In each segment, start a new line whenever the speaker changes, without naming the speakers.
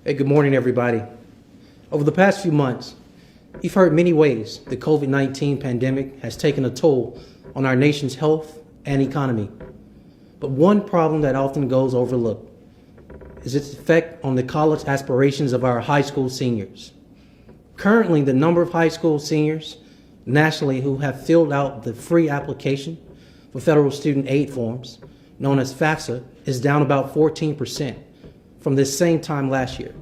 Hey, good morning, everybody. Over the past few months, you've heard many ways the COVID-19 pandemic has taken a toll on our nation's health and economy. But one problem that often goes overlooked is its effect on the college aspirations of our high school seniors. Currently, the number of high school seniors nationally who have filled out the free application for federal student aid forms, known as FAFSA, is down about 14% from this same time last year.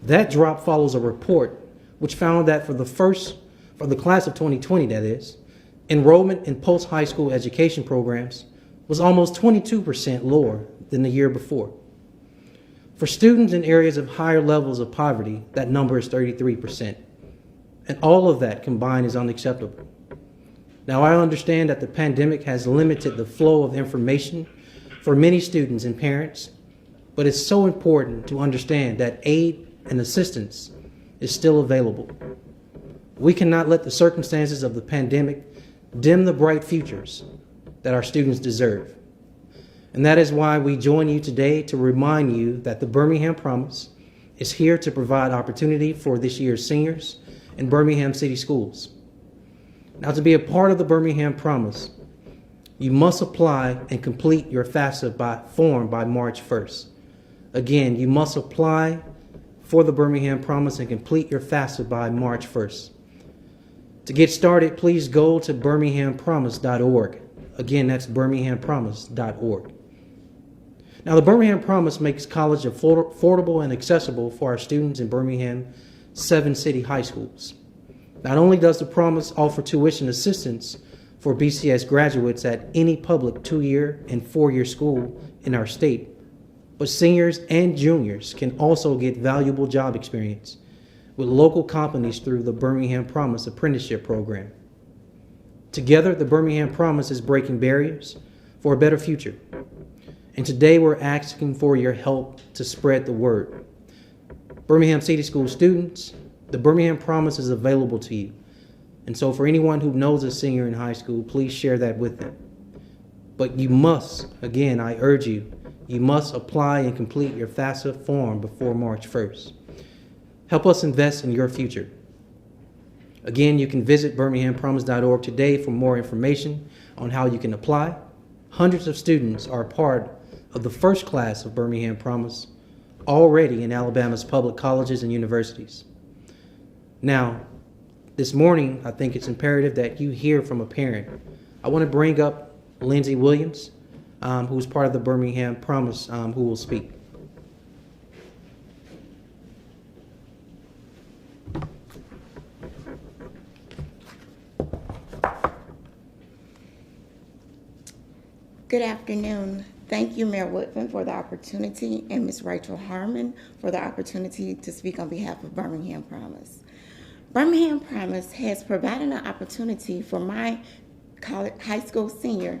That drop follows a report which found that for the class of 2020, that is, enrollment in post-high school education programs was almost 22% lower than the year before. For students in areas of higher levels of poverty, that number is 33%. And all of that combined is unacceptable. Now, I understand that the pandemic has limited the flow of information for many students and parents, but it's so important to understand that aid and assistance is still available. We cannot let the circumstances of the pandemic dim the bright futures that our students deserve. And that is why we join you today to remind you that the Birmingham Promise is here to provide opportunity for this year's seniors in Birmingham City Schools. Now, to be a part of the Birmingham Promise, you must apply and complete your FAFSA form by March 1st. Again, you must apply for the Birmingham Promise and complete your FAFSA by March 1st. To get started, please go to birminghampromise.org. Again, that's birminghampromise.org. Now, the Birmingham Promise makes college affordable and accessible for our students in Birmingham's 7 city high schools. Not only does the Promise offer tuition assistance for BCS graduates at any public 2-year and 4-year school in our state, but seniors and juniors can also get valuable job experience with local companies through the Birmingham Promise apprenticeship program. Together, the Birmingham Promise is breaking barriers for a better future. And today we're asking for your help to spread the word. Birmingham City School students, the Birmingham Promise is available to you. And so for anyone who knows a senior in high school, please share that with them. But you must, again, I urge you, you must apply and complete your FAFSA form before March 1st. Help us invest in your future. Again, you can visit birminghampromise.org today for more information on how you can apply. Hundreds of students are part of the first class of Birmingham Promise already in Alabama's public colleges and universities. Now, this morning, I think it's imperative that you hear from a parent. I want to bring up Lindsey Williams, who's part of the Birmingham Promise, who will speak.
Good afternoon. Thank you, Mayor Woodfin, for the opportunity, and Ms. Rachel Harmon for the opportunity to speak on behalf of Birmingham Promise. Birmingham Promise has provided an opportunity for my high school senior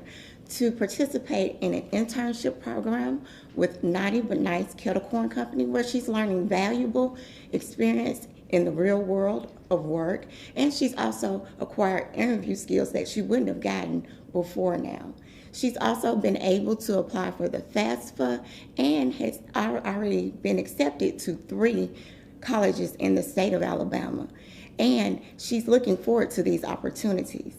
to participate in an internship program with Naughty But Nice Kettle Corn Company, where she's learning valuable experience in the real world of work, and she's also acquired interview skills that she wouldn't have gotten before now. She's also been able to apply for the FAFSA and has already been accepted to 3 colleges in the state of Alabama, and she's looking forward to these opportunities.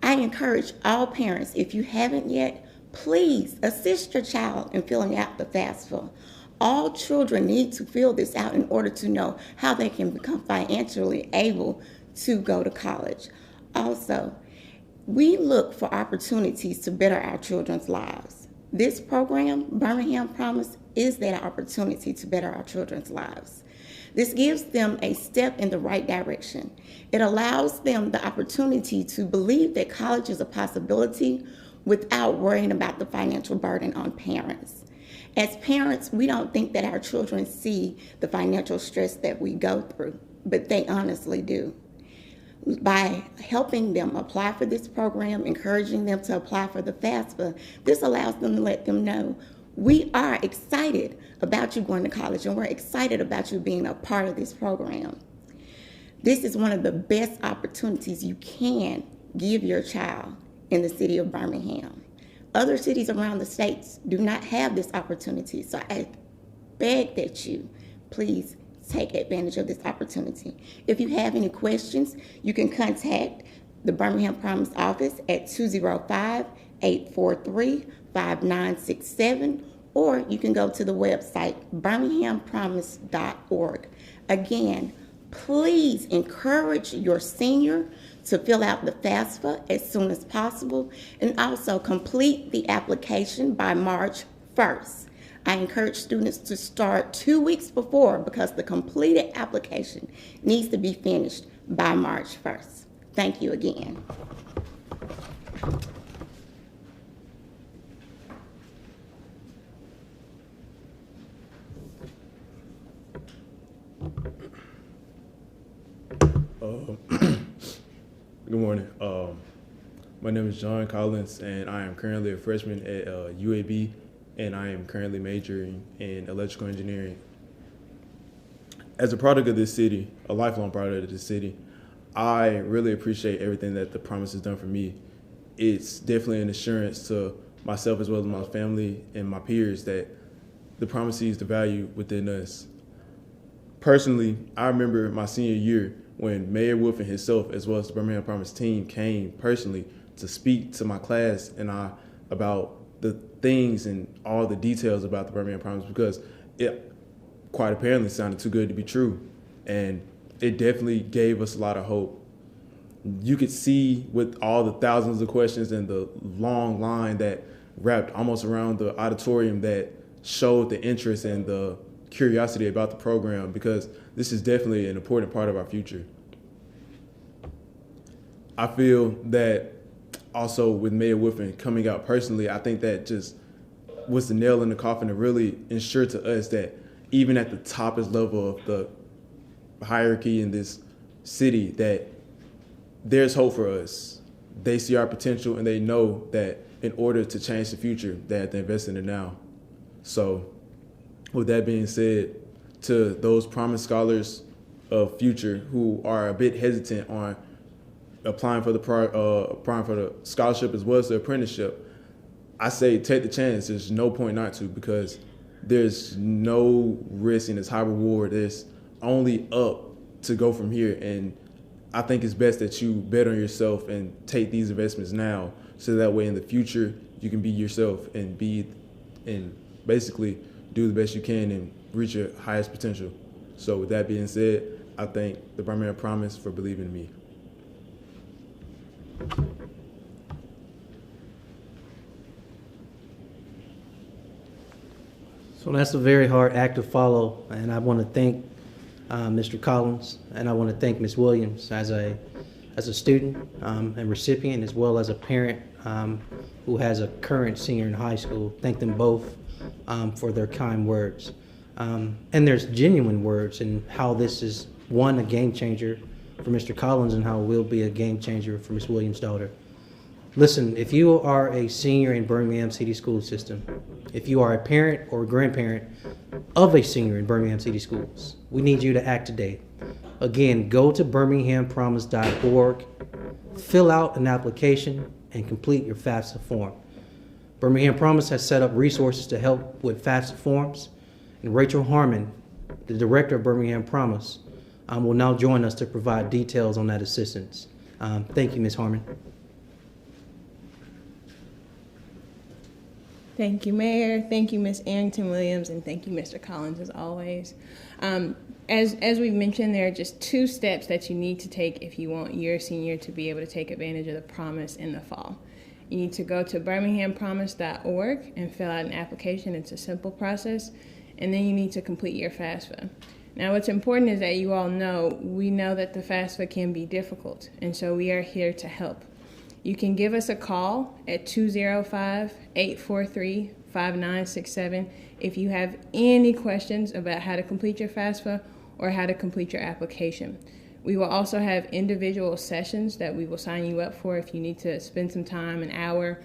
I encourage all parents, if you haven't yet, please assist your child in filling out the FAFSA. All children need to fill this out in order to know how they can become financially able to go to college. Also, we look for opportunities to better our children's lives. This program, Birmingham Promise, is that opportunity to better our children's lives. This gives them a step in the right direction. It allows them the opportunity to believe that college is a possibility without worrying about the financial burden on parents. As parents, we don't think that our children see the financial stress that we go through, but they honestly do. By helping them apply for this program, encouraging them to apply for the FAFSA, this allows them to let them know, we are excited about you going to college, and we're excited about you being a part of this program. This is one of the best opportunities you can give your child in the city of Birmingham. Other cities around the states do not have this opportunity, so I beg that you please take advantage of this opportunity. If you have any questions, you can contact the Birmingham Promise office at 205-843-5967, or you can go to the website birminghampromise.org. Again, please encourage your senior to fill out the FAFSA as soon as possible, and also complete the application by March 1st. I encourage students to start 2 weeks before, because the completed application needs to be finished by March 1st. Thank you again.
Good morning. My name is John Collins, and I am currently a freshman at UAB, and I am currently majoring in electrical engineering. As a product of this city, a lifelong product of this city, I really appreciate everything that the Promise has done for me. It's definitely an assurance to myself as well as my family and my peers that the Promise sees the value within us. Personally, I remember my senior year when Mayor Woodfin himself, as well as the Birmingham Promise team, came personally to speak to my class and I about the things and all the details about the Birmingham Promise, because it quite apparently sounded too good to be true. And it definitely gave us a lot of hope. You could see with all the thousands of questions and the long line that wrapped almost around the auditorium that showed the interest and the curiosity about the program, because this is definitely an important part of our future. I feel that also with Mayor Woodfin coming out personally, I think that just was the nail in the coffin to really ensure to us that even at the toppest level of the hierarchy in this city, that there's hope for us. They see our potential and they know that in order to change the future, they have to invest in it now. So with that being said, to those Promise scholars of future who are a bit hesitant on applying for the scholarship as well as the apprenticeship, I say take the chance. There's no point not to, because there's no risk and it's high reward. There's only up to go from here, and I think it's best that you bet on yourself and take these investments now, so that way in the future you can be yourself and basically do the best you can and reach your highest potential. So with that being said, I thank the Birmingham Promise for believing in me.
So that's a very hard act to follow, and I want to thank Mr. Collins, and I want to thank Ms. Williams as a student and recipient, as well as a parent who has a current senior in high school. Thank them both for their kind words. And there's genuine words in how this is, one, a game changer for Mr. Collins, and how it will be a game changer for Ms. Williams' daughter. Listen, if you are a senior in Birmingham City School System, if you are a parent or a grandparent of a senior in Birmingham City Schools, we need you to act today. Again, go to birminghampromise.org, fill out an application, and complete your FAFSA form. Birmingham Promise has set up resources to help with FAFSA forms, and Rachel Harmon, the director of Birmingham Promise, will now join us to provide details on that assistance. Thank you, Ms. Harmon.
Thank you, Mayor. Thank you, Ms. Arrington-Williams, and thank you, Mr. Collins, as always. As we've mentioned, there are just 2 steps that you need to take if you want your senior to be able to take advantage of the Promise in the fall. You need to go to birminghampromise.org and fill out an application. It's a simple process. And then you need to complete your FAFSA. Now, what's important is that you all know, we know that the FAFSA can be difficult, and so we are here to help. You can give us a call at 205-843-5967 if you have any questions about how to complete your FAFSA or how to complete your application. We will also have individual sessions that we will sign you up for if you need to spend some time, an hour,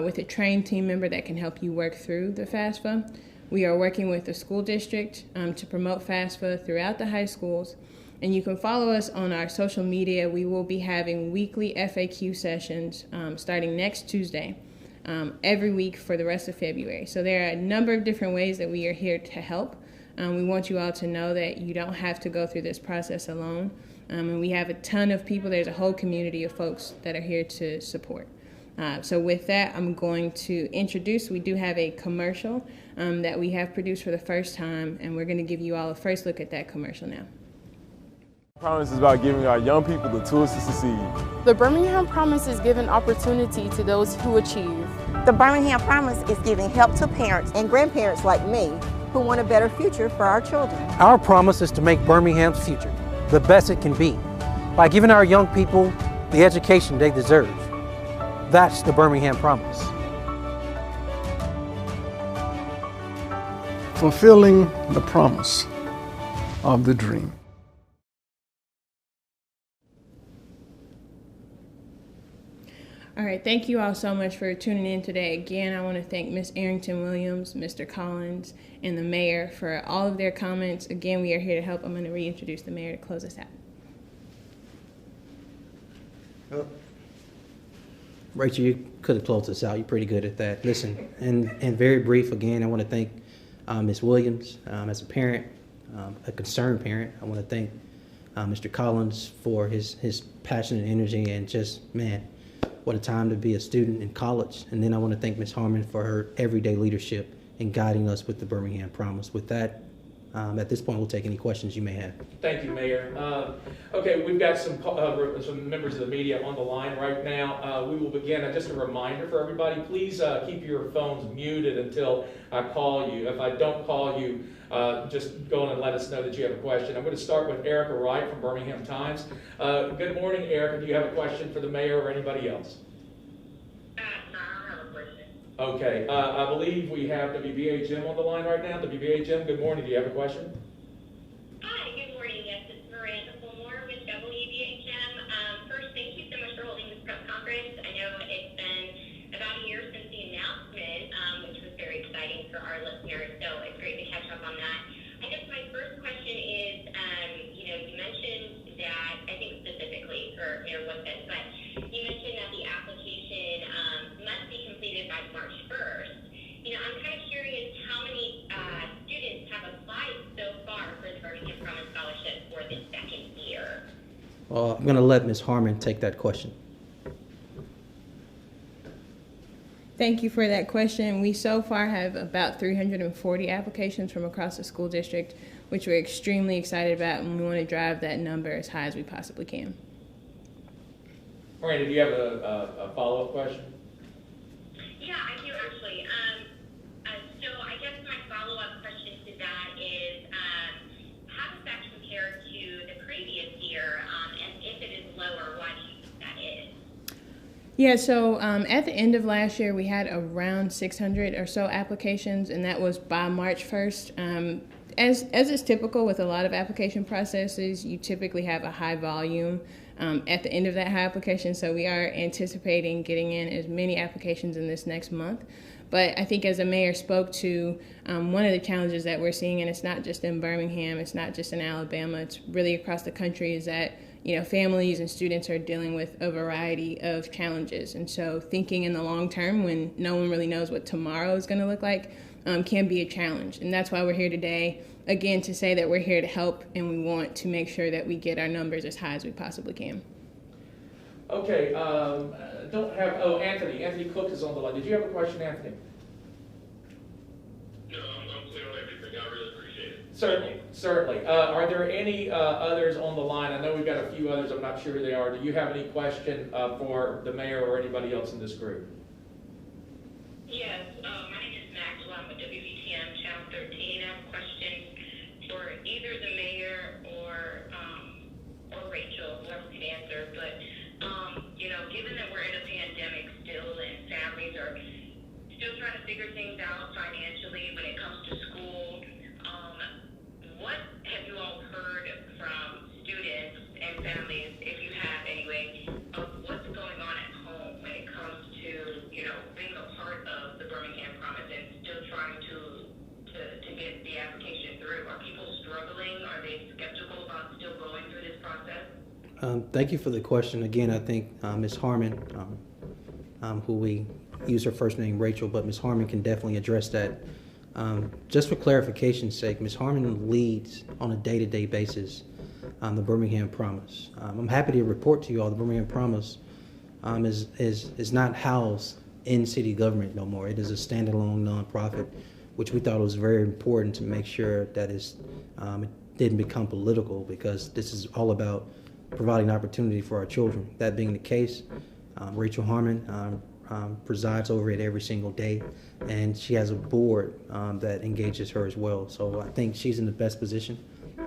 with a trained team member that can help you work through the FAFSA. We are working with the school district to promote FAFSA throughout the high schools. And you can follow us on our social media. We will be having weekly FAQ sessions starting next Tuesday, every week for the rest of February. So there are a number of different ways that we are here to help. We want you all to know that you don't have to go through this process alone. And we have a ton of people. There's a whole community of folks that are here to support. So with that, I'm going to introduce, we do have a commercial that we have produced for the first time, and we're going to give you all a first look at that commercial now.
Promise is about giving our young people the tools to succeed.
The Birmingham Promise is giving opportunity to those who achieve.
The Birmingham Promise is giving help to parents and grandparents like me who want a better future for our children.
Our promise is to make Birmingham's future the best it can be by giving our young people the education they deserve. That's the Birmingham Promise.
Fulfilling the promise of the dream.
All right, thank you all so much for tuning in today. Again, I want to thank Ms. Arrington Williams, Mr. Collins, and the mayor for all of their comments. Again, we are here to help. I'm going to reintroduce the mayor to close us out.
Oh. Rachel, you could have closed us out. You're pretty good at that. Listen, and very brief, again, I want to thank Ms. Williams as a parent, a concerned parent. I want to thank Mr. Collins for his passion and energy, and just, man, what a time to be a student in college. And then I want to thank Ms. Harmon for her everyday leadership in guiding us with the Birmingham Promise. With that, at this point, we'll take any questions you may have.
Thank you, Mayor. Okay, we've got some members of the media on the line right now. We will begin. Just a reminder for everybody, please keep your phones muted until I call you. If I don't call you, just go on and let us know that you have a question. I'm going to start with Erica Wright from Birmingham Times. Good morning, Erica. Do you have a question for the mayor or anybody else?
No, I don't have a question.
Okay, I believe we have WBA Jim on the line right now. WBA Jim, good morning. Do you have a question?
Hi, good morning. Yes, it's Miranda Fulmore with WBA Jim. First, thank you so much for holding this press conference. I know it's been about a year since the announcement, which was very exciting for our listeners, so it's great to catch up on that. I guess my first question is, you mentioned that, I think specifically for Mayor Woodfin, but you mentioned that the application must be completed by March 1st. I'm kind of curious how many students have applied so far for the Birmingham Promise Scholarship for the second year?
Well, I'm going to let Ms. Harmon take that question.
Thank you for that question. We so far have about 340 applications from across the school district, which we're extremely excited about, and we want to drive that number as high as we possibly can.
Miranda, do you have a follow-up question?
Yeah, I do actually. So I guess my follow-up question to that is, how does that compare to the previous year? And if it is lower, why do you think that is?
Yeah, so at the end of last year, we had around 600 or so applications, and that was by March 1st. As is typical with a lot of application processes, you typically have a high volume at the end of that high application, so we are anticipating getting in as many applications in this next month. But I think as the mayor spoke to, one of the challenges that we're seeing, and it's not just in Birmingham, it's not just in Alabama, it's really across the country, is that families and students are dealing with a variety of challenges. And so thinking in the long term when no one really knows what tomorrow is going to look like can be a challenge. And that's why we're here today, again, to say that we're here to help, and we want to make sure that we get our numbers as high as we possibly can.
Okay, Anthony. Anthony Cook is on the line. Did you have a question, Anthony?
No, I'm clear on everything. I really appreciate it.
Certainly. Are there any others on the line? I know we've got a few others. I'm not sure who they are. Do you have any question for the mayor or anybody else in this group?
Yes, my name is Maxwell. I'm with WBTM Channel 13. I have a question for either the mayor or Rachel, whoever can answer. But given that we're in a pandemic still and families are still trying to figure things out financially when it comes to school, what have you all heard from students and families, if you have anyway, of what's going on at home when it comes to being a part of the Birmingham Promise and still trying to get the application through? Are people struggling? Are they skeptical about still going through this process?
Thank you for the question. Again, I think Ms. Harmon, who we use her first name Rachel, but Ms. Harmon can definitely address that Just for clarification's sake, Ms. Harmon leads on a day-to-day basis the Birmingham Promise. I'm happy to report to you all the Birmingham Promise is not housed in city government no more. It is a standalone nonprofit, which we thought was very important to make sure that it didn't become political, because this is all about providing opportunity for our children. That being the case, Rachel Harmon presides over it every single day, and she has a board that engages her as well. So I think she's in the best position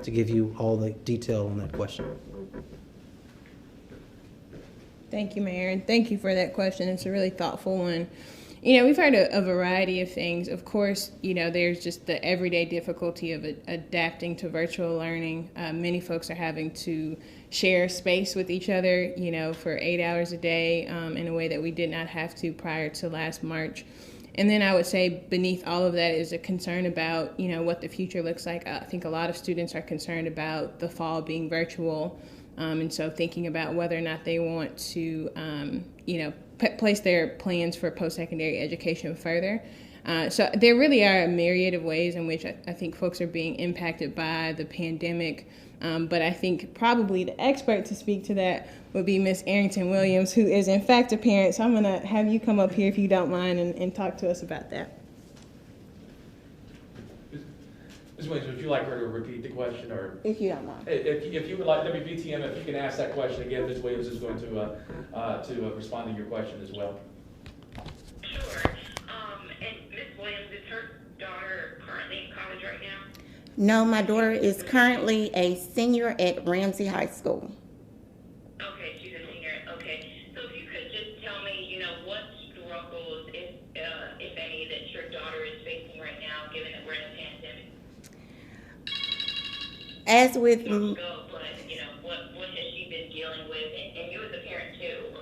to give you all the detail on that question.
Thank you, Mayor, and thank you for that question. It's a really thoughtful one. You know, we've heard a variety of things. Of course, you know, there's just the everyday difficulty of adapting to virtual learning. Many folks are having to share space with each other, you know, for 8 hours a day in a way that we did not have to prior to last March. And then I would say beneath all of that is a concern about, you know, what the future looks like. I think a lot of students are concerned about the fall being virtual. And so thinking about whether or not they want to, you know, place their plans for post-secondary education further. So there really are a myriad of ways in which I think folks are being impacted by the pandemic. But I think probably the expert to speak to that would be Ms. Arrington-Williams, who is in fact a parent. So I'm going to have you come up here if you don't mind and talk to us about that.
Ms. Williams, would you like her to repeat the question, or
If you don't mind.
if you would like, WBTM, if you can ask that question again, Ms. Williams is going to respond to your question as well.
Sure. And Ms. Williams, is her daughter currently in college right now?
No, my daughter is currently a senior at Ramsey High School.
Okay, she's a senior. Okay. So if you could just tell me, you know, what struggles, if any, that your daughter is facing right now, given that we're in a pandemic?
As with
But, you know, what has she been dealing with? And you as a parent, too,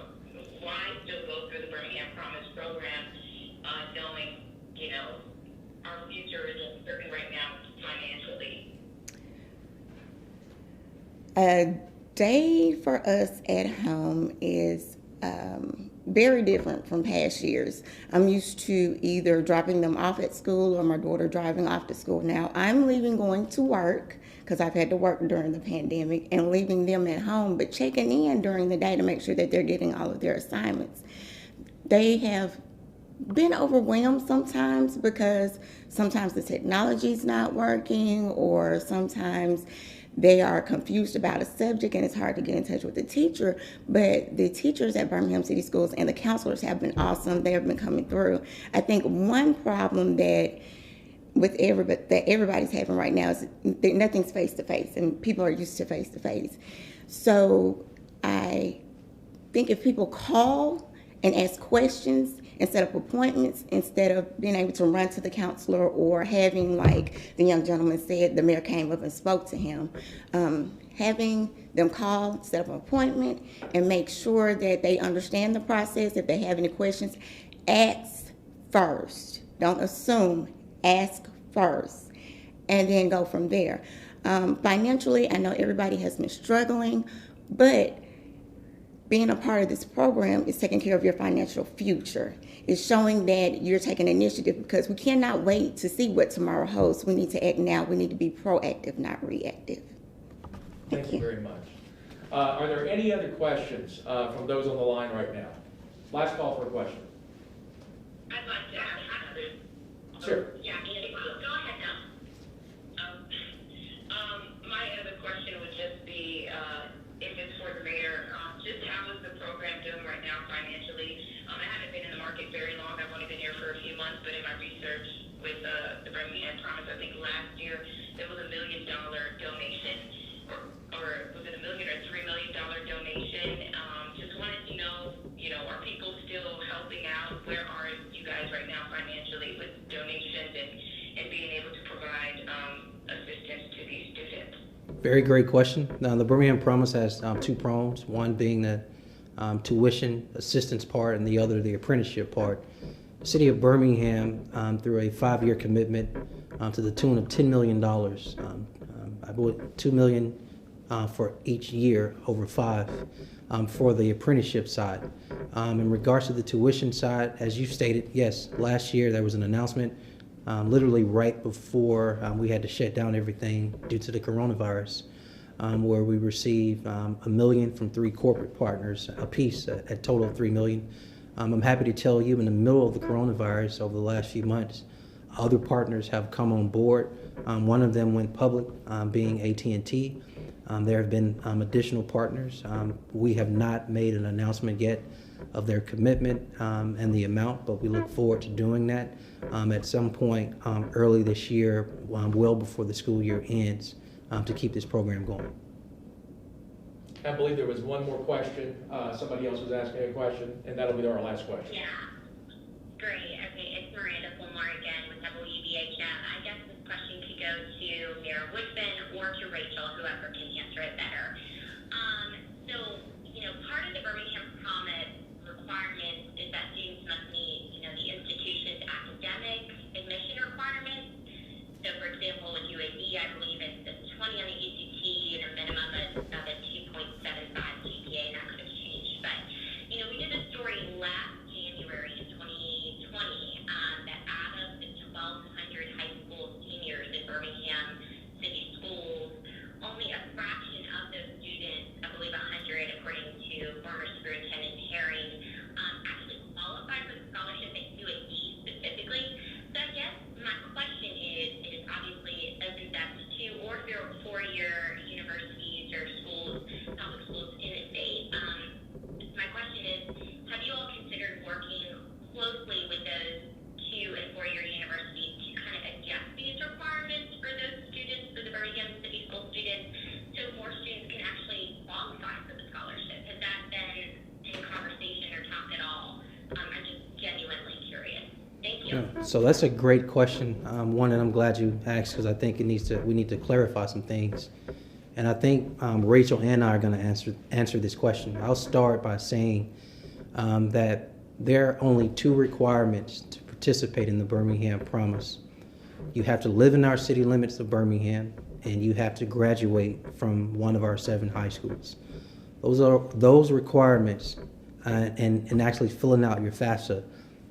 why still go through the Birmingham Promise program, knowing, you know, our future isn't certain right now financially?
a day for us at home is very different from past years. I'm used to either dropping them off at school or my daughter driving off to school. Now I'm leaving going to work, because I've had to work during the pandemic, and leaving them at home, but checking in during the day to make sure that they're getting all of their assignments. They have been overwhelmed sometimes, because sometimes the technology's not working, or sometimes they are confused about a subject and it's hard to get in touch with the teacher. But the teachers at Birmingham City Schools and the counselors have been awesome. They have been coming through. I think one problem that everybody's having right now is that nothing's face-to-face, and people are used to face-to-face. So I think if people call and ask questions and set up appointments, instead of being able to run to the counselor or having, like the young gentleman said, the mayor came up and spoke to him, having them call, set up an appointment, and make sure that they understand the process. If they have any questions, ask first. Don't assume. Ask first, and then go from there. Financially, I know everybody has been struggling, but being a part of this program is taking care of your financial future. It's showing that you're taking initiative, because we cannot wait to see what tomorrow holds. We need to act now. We need to be proactive, not reactive.
Thank you very much. Are there any other questions from those on the line right now? Last call for a question.
I'd like to ask another.
Sure.
Yeah, go ahead now. My other question would just be, if it's for the mayor, just how is the program doing right now financially? I haven't been in the market very long. I've only been here for a few months, but in my research with the Birmingham Promise, I think last year there was $1 million donation, or was it $1 million or $3 million donation? Just wanted to know, are people still helping out? Where are you guys right now financially with donations and being able to provide assistance to these students?
Very great question. Now, the Birmingham Promise has two prongs, one being the tuition assistance part, and the other the apprenticeship part. The City of Birmingham, through a 5-year commitment to the tune of $10 million, I believe $2 million for each year over 5 for the apprenticeship side. In regards to the tuition side, as you stated, yes, last year there was an announcement literally right before we had to shut down everything due to the coronavirus, where we received $1 million from 3 corporate partners apiece, a total of $3 million. I'm happy to tell you, in the middle of the coronavirus over the last few months, other partners have come on board. One of them went public, being AT&T. There have been additional partners. We have not made an announcement yet of their commitment and the amount, but we look forward to doing that at some point early this year, well before the school year ends, to keep this program going.
I believe there was one more question. Somebody else was asking a question, and that'll be our last question.
Yeah, great. Okay, it's Miranda Fulmar again with WBHM. I guess this question could go to Mayor Woodfin or to Rachel, whoever can answer it better. Part of the Birmingham Promise requirements is that students must meet, the institution's academic admission requirements. So, for example, with UAB, I believe it's a 20 on the ACT and a minimum of a 2.75 GPA, and that could have changed. But, we did a story last January in 2020 that out of the 1,200 high school seniors in Birmingham City schools, only a fraction of those students, I believe 100 according to former Superintendent Herring, actually qualified for the scholarship at UAB specifically. So I guess my question is obviously open that to 2 or 4-year universities or schools, public schools in the state. My question is, have you all considered working closely with those 2 and 4-year universities to kind of adjust these requirements for those students, for the Birmingham City School students, so more students can actually qualify for the scholarship? Has that been in conversation or talked at all? I'm just genuinely curious. Thank you.
Yeah, so that's a great question, one, and I'm glad you asked, because I think we need to clarify some things. And I think Rachel and I are going to answer this question. I'll start by saying that there are only 2 requirements to participate in the Birmingham Promise. You have to live in our city limits of Birmingham, and you have to graduate from one of our 7 high schools. Those requirements, and actually filling out your FAFSA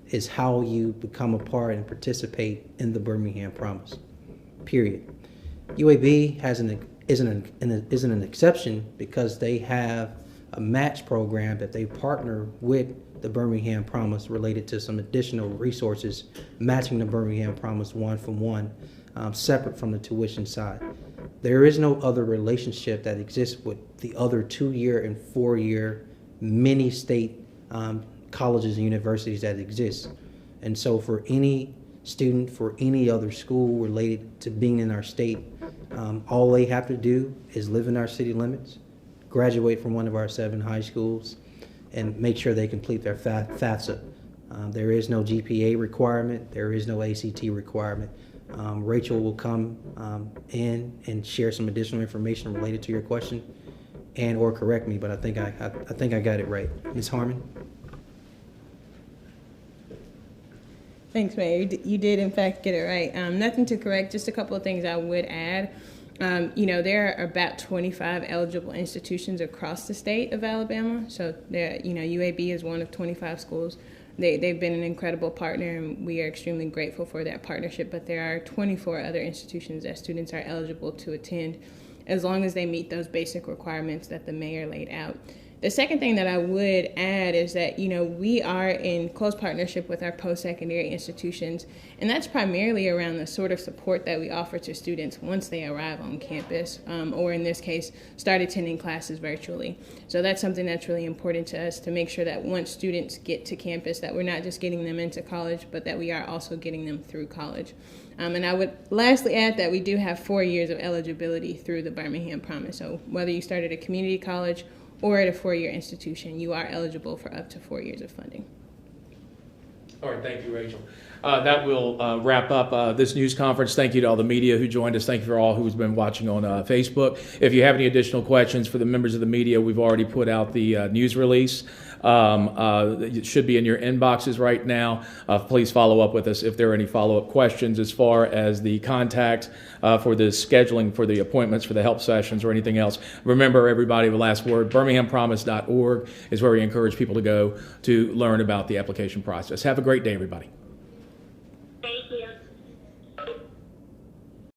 is how you become a part and participate in the Birmingham Promise, period. UAB isn't an exception because they have a match program that they partner with the Birmingham Promise related to some additional resources, matching the Birmingham Promise 1-for-1, separate from the tuition side. There is no other relationship that exists with the other 2-year and 4-year many state colleges and universities that exist. And so for any student, for any other school related to being in our state, all they have to do is live in our city limits, graduate from one of our 7 high schools, and make sure they complete their FAFSA. There is no GPA requirement. There is no ACT requirement. Rachel will come in and share some additional information related to your question, and or correct me, but I think I got it right. Ms. Harmon?
Thanks, Mayor. You did, in fact, get it right. Nothing to correct, just a couple of things I would add. There are about 25 eligible institutions across the state of Alabama. So, UAB is one of 25 schools. They've been an incredible partner, and we are extremely grateful for that partnership. But there are 24 other institutions that students are eligible to attend, as long as they meet those basic requirements that the mayor laid out. The second thing that I would add is that, we are in close partnership with our post-secondary institutions, and that's primarily around the sort of support that we offer to students once they arrive on campus, or in this case, start attending classes virtually. So that's something that's really important to us, to make sure that once students get to campus, that we're not just getting them into college, but that we are also getting them through college. And I would lastly add that we do have 4 years of eligibility through the Birmingham Promise. So whether you start at a community college or at a 4-year institution, you are eligible for up to 4 years of funding.
All right, thank you, Rachel. That will wrap up this news conference. Thank you to all the media who joined us. Thank you for all who's been watching on Facebook. If you have any additional questions for the members of the media, we've already put out the news release. It should be in your inboxes right now. Please follow up with us if there are any follow-up questions as far as the contact for the scheduling for the appointments for the help sessions or anything else. Remember, everybody, the last word, birminghampromise.org is where we encourage people to go to learn about the application process. Have a great day, everybody.
Thank you.